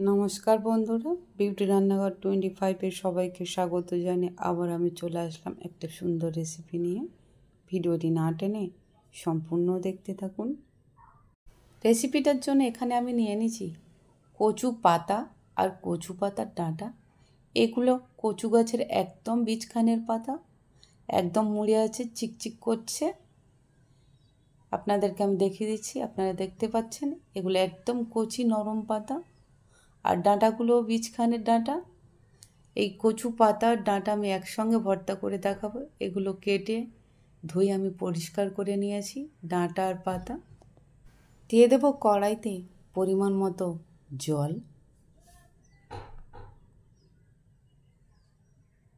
নমস্কার বন্ধুরা, বিউটি রান্নাঘর 25-এর সবাইকে স্বাগত জানিয়ে আবার আমি চলে আসলাম একটা সুন্দর রেসিপি নিয়ে। ভিডিওটি না টেনে সম্পূর্ণ দেখতে থাকুন। রেসিপিটার জন্য এখানে আমি নিয়ে নিয়েছি কচু পাতা আর কচু পাতার ডাঁটা। এগুলো কচু গাছের একদম বীজখানের পাতা, একদম মুড়ে আছে, চিকচিক করছে। আপনাদেরকে আমি দেখিয়ে দিচ্ছি, আপনারা দেখতে পাচ্ছেন এগুলো একদম কচি নরম পাতা। আর ডাঁটাগুলো বীজখানের ডাঁটা। এই কচু পাতার ডাঁটা আমি একসঙ্গে ভর্তা করে দেখাবো। এগুলো কেটে ধুয়ে আমি পরিষ্কার করে নিয়েছি। ডাঁটা আর পাতা দিয়ে দেবো কড়াইতে পরিমাণ মতো জল।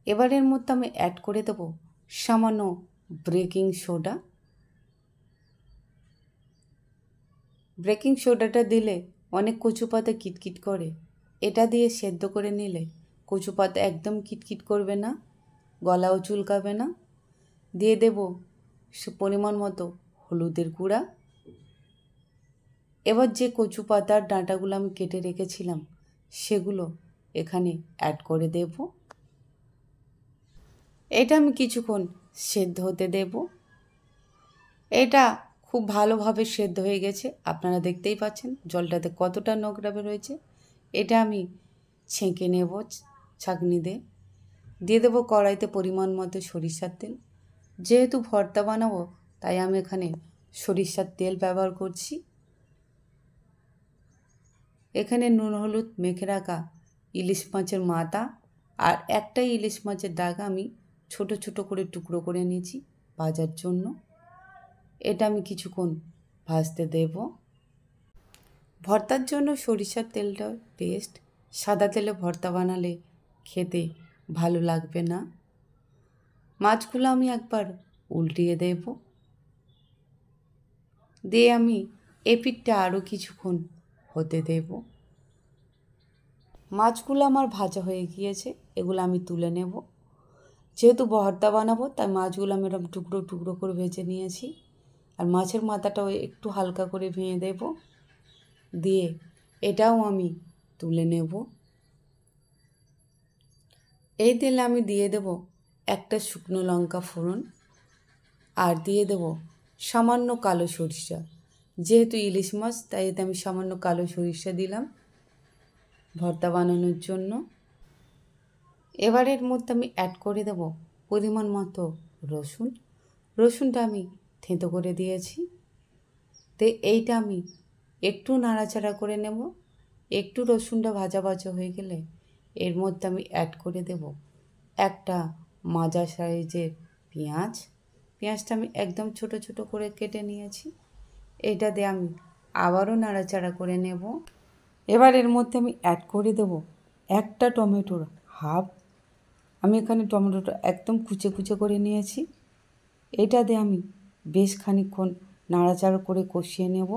এবারের মধ্যে আমি অ্যাড করে দেবো সামান্য বেকিং সোডা। বেকিং সোডাটা দিলে অনেক কচু পাতা কিটকিট করে, এটা দিয়ে সেদ্ধ করে নিলে কচু পাতা একদম কিটকিট করবে না, গলাও চুলকাবে না। দিয়ে দেব পরিমাণ মতো হলুদের গুঁড়া। এবার যে কচু পাতার ডাঁটাগুলো আমি কেটে রেখেছিলাম সেগুলো এখানে অ্যাড করে দেব। এটা আমি কিছুক্ষণ সেদ্ধ হতে দেব। এটা খুব ভালোভাবে সেদ্ধ হয়ে গেছে, আপনারা দেখতেই পাচ্ছেন জলটাতে কতটা নোংরা রয়েছে। এটা আমি ছেঁকে নেব ছাঁকনি দিয়ে দেবো কড়াইতে পরিমাণ মতো সরিষার তেল। যেহেতু ভর্তা বানাবো তাই আমি এখানে সরিষার তেল ব্যবহার করছি। এখানে নুন হলুদ মেখে রাখা ইলিশ মাছের মাথা আর একটাই ইলিশ মাছের ডাগা আমি ছোট ছোট করে টুকরো করে নিয়েছি ভাজার জন্য। এটা আমি কিছুক্ষণ ভাজতে দেব। ভর্তার জন্য সরিষার তেলটা বেস্ট। সাদা তেলে ভর্তা বানালে খেতে ভালো লাগবে না। মাছগুলো আমি একবার উল্টিয়ে দেব, দিয়ে আমি এপিঠটা আরও কিছুক্ষণ হতে দেব। মাছগুলো আমার ভাজা হয়ে গিয়েছে, এগুলো আমি তুলে নেব। যেহেতু ভর্তা বানাবো তাই মাছগুলো আমি এরকম টুকরো টুকরো করে ভেজে নিয়েছি। আর মাছের মাথাটাও একটু হালকা করে ভেঙে দেব, দিয়ে এটাও আমি তুলে নেব। এই তেলে আমি দিয়ে দেব একটা শুকনো লঙ্কা ফোড়ন আর দিয়ে দেব সামান্য কালো সরিষা। যেহেতু ইলিশ মাছ তাই এতে আমি সামান্য কালো সরিষা দিলাম ভর্তা বানানোর জন্য। এবারের মধ্যে আমি অ্যাড করে দেব পরিমাণ মতো রসুন। রসুনটা আমি থেঁতো করে দিয়েছি। তো এইটা আমি একটু নাড়াচাড়া করে নেব। একটু রসুনটা ভাজা ভাজা হয়ে গেলে এর মধ্যে আমি অ্যাড করে দেব একটা মাজা সাইজের পেঁয়াজ। পেঁয়াজটা আমি একদম ছোট ছোট করে কেটে নিয়েছি। এটা দিয়ে আমি আবারও নাড়াচাড়া করে নেব। এবার এর মধ্যে আমি অ্যাড করে দেব একটা টমেটোর হাফ। আমি এখানে টমেটোটা একদম কুচে কুচে করে নিয়েছি। এটা দিয়ে আমি বেশ খানিকক্ষণ নাড়াচাড়া করে কষিয়ে নেব।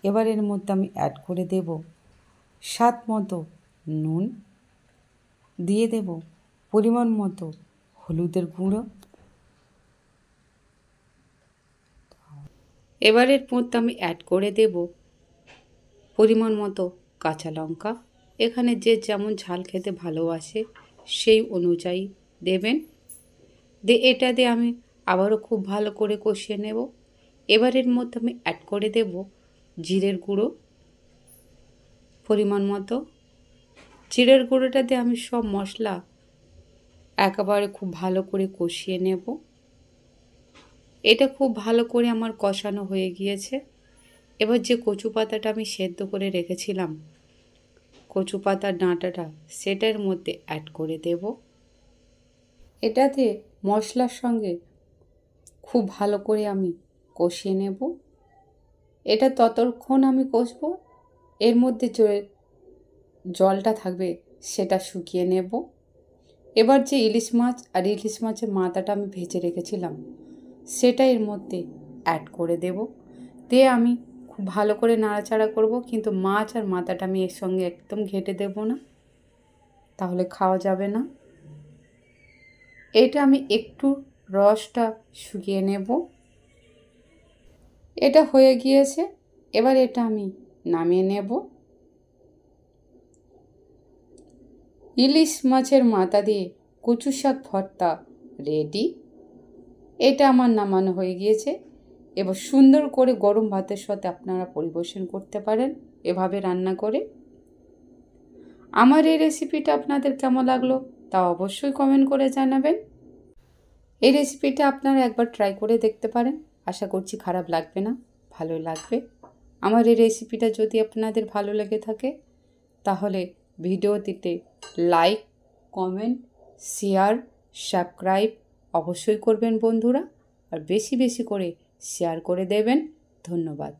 এবার এর মধ্যে আমি অ্যাড করে দেব স্বাদ মতো নুন, দিয়ে দেব পরিমাণ মতো হলুদের গুঁড়ো। এবারের মধ্যে আমি অ্যাড করে দেব পরিমাণ মতো কাঁচা লঙ্কা। এখানে যে যেমন ঝাল খেতে ভালোবাসে সেই অনুযায়ী দেবেন। দিয়ে এটা দিয়ে আমি আবারও খুব ভালো করে কষিয়ে নেব। এবারের মধ্যে আমি অ্যাড করে দেব জিরের গুঁড়ো পরিমাণ মতো। জিরের গুঁড়োটা দিয়ে আমি সব মশলা একেবারে খুব ভালো করে কষিয়ে নেব। এটা খুব ভালো করে আমার কষানো হয়ে গিয়েছে। এবার যে কচু পাতাটা আমি সেদ্ধ করে রেখেছিলাম, কচু পাতার ডাঁটাটা সেটার মধ্যে অ্যাড করে দেব। এটাতে মশলার সঙ্গে খুব ভালো করে আমি কষিয়ে নেব। এটা ততক্ষণ আমি কষবো এর মধ্যে যে জলটা থাকবে সেটা শুকিয়ে নেব। এবার যে ইলিশ মাছ আর ইলিশ মাছের মাথাটা আমি ভেজে রেখেছিলাম সেটা এর মধ্যে অ্যাড করে দেব। দিয়ে আমি খুব ভালো করে নাড়াচাড়া করব, কিন্তু মাছ আর মাথাটা আমি এর সঙ্গে একদম ঘেঁটে দেব না, তাহলে খাওয়া যাবে না। এটা আমি একটু রসটা শুকিয়ে নেব। এটা হয়ে গিয়েছে, এবার এটা আমি নামিয়ে নেব। ইলিশ মাছের মাথা দিয়ে কচু শাক ভর্তা রেডি। এটা আমার নামানো হয়ে গিয়েছে। এবার সুন্দর করে গরম ভাতের সাথে আপনারা পরিবেশন করতে পারেন এভাবে রান্না করে। আমার এই রেসিপিটা আপনাদের কেমন লাগলো তা অবশ্যই কমেন্ট করে জানাবেন। এই রেসিপিটা আপনারা একবার ট্রাই করে দেখতে পারেন, আশা করছি খারাপ লাগবে না, ভালো লাগবে। আমার এই রেসিপিটা যদি আপনাদের ভালো লেগে থাকে তাহলে ভিডিওটিতে লাইক, কমেন্ট, শেয়ার, সাবস্ক্রাইব অবশ্যই করবেন বন্ধুরা, আর বেশি বেশি করে শেয়ার করে দেবেন। ধন্যবাদ।